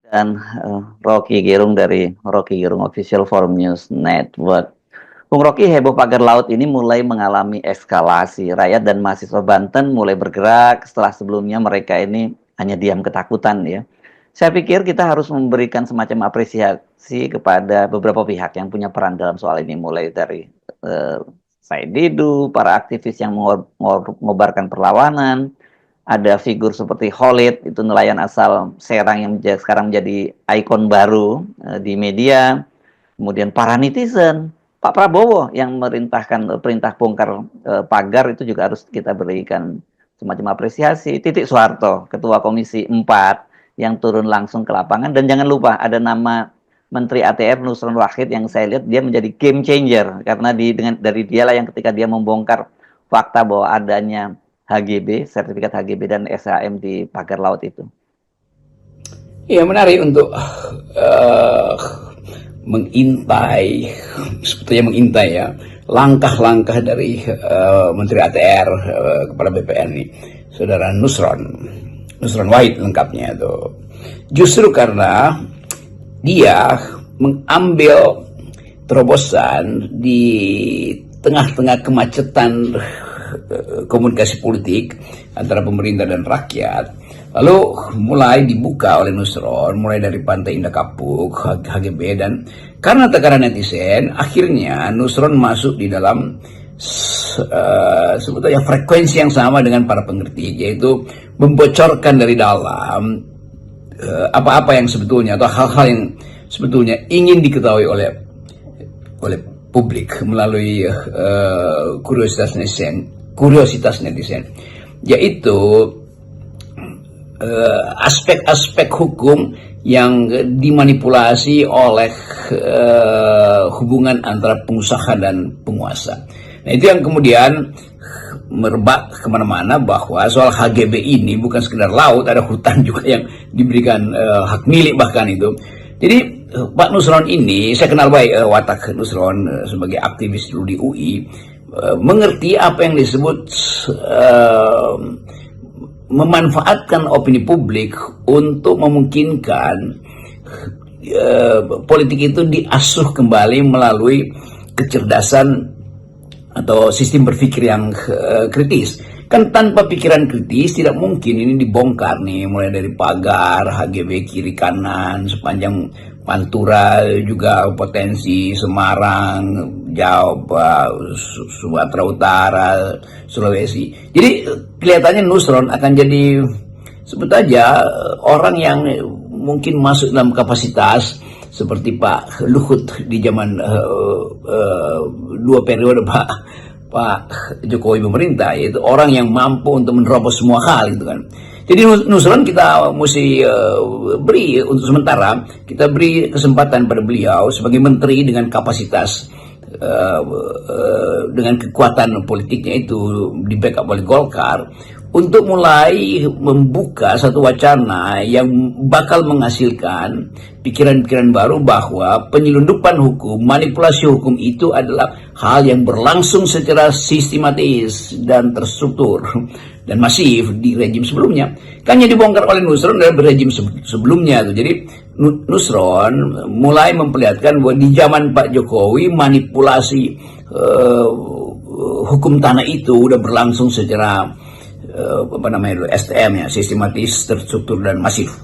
Dan Rocky Gerung dari Rocky Gerung Official Forum News Network. Bung Rocky, heboh pagar laut ini mulai mengalami eskalasi. Rakyat dan mahasiswa Banten mulai bergerak setelah sebelumnya mereka ini hanya diam ketakutan ya. Saya pikir kita harus memberikan semacam apresiasi kepada beberapa pihak yang punya peran dalam soal ini, mulai dari Said Didu, para aktivis yang mengobarkan perlawanan, ada figur seperti Khalid, itu nelayan asal Serang yang sekarang menjadi ikon baru di media. Kemudian para netizen, Pak Prabowo yang merintahkan perintah bongkar pagar itu juga harus kita berikan semacam apresiasi. Titik Soeharto, Ketua Komisi 4 yang turun langsung ke lapangan. Dan jangan lupa ada nama Menteri ATR Nusron Wahid yang saya lihat dia menjadi game changer karena dari dialah yang ketika dia membongkar fakta bahwa adanya HGB, sertifikat HGB dan SHM di pagar laut itu. Ya, menarik untuk mengintai, sebetulnya mengintai ya, langkah-langkah dari Menteri ATR kepala BPN ini, Saudara Nusron Wahid lengkapnya itu. Justru karena dia mengambil terobosan di tengah-tengah kemacetan komunikasi politik antara pemerintah dan rakyat, lalu mulai dibuka oleh Nusron, mulai dari Pantai Indah Kapuk, HGB, dan karena tekanan netizen, akhirnya Nusron masuk di dalam sebetulnya frekuensi yang sama dengan para pengerti, yaitu membocorkan dari dalam apa-apa yang sebetulnya atau hal-hal yang sebetulnya ingin diketahui oleh publik melalui kuriositas netizen, yaitu aspek-aspek hukum yang dimanipulasi oleh hubungan antara pengusaha dan penguasa. Nah, itu yang kemudian merebak kemana-mana bahwa soal HGB ini bukan sekedar laut, ada hutan juga yang diberikan hak milik bahkan itu. Jadi Pak Nusron ini, saya kenal baik watak Nusron sebagai aktivis dulu di UI, mengerti apa yang disebut memanfaatkan opini publik untuk memungkinkan politik itu diasuh kembali melalui kecerdasan atau sistem berpikir yang kritis. Kan tanpa pikiran kritis tidak mungkin ini dibongkar nih, mulai dari pagar, HGB kiri kanan, sepanjang Pantura juga potensi, Semarang, Jawa, Sumatera Utara, Sulawesi. Jadi kelihatannya Nusron akan jadi sebut aja orang yang mungkin masuk dalam kapasitas seperti Pak Luhut di zaman 2 periode Pak Jokowi pemerintah, yaitu orang yang mampu untuk menerobos semua hal gitu kan. Jadi Nusron kita mesti beri untuk sementara, kita beri kesempatan pada beliau sebagai menteri dengan kapasitas dengan kekuatan politiknya itu di backup oleh Golkar untuk mulai membuka satu wacana yang bakal menghasilkan pikiran-pikiran baru bahwa penyelundupan hukum, manipulasi hukum itu adalah hal yang berlangsung secara sistematis dan terstruktur dan masif di rejim sebelumnya. Kan yang dibongkar oleh Nusron dalam rejim sebelumnya tuh. Jadi Nusron mulai memperlihatkan bahwa di zaman Pak Jokowi manipulasi hukum tanah itu udah berlangsung secara STM ya, sistematis, terstruktur dan masif.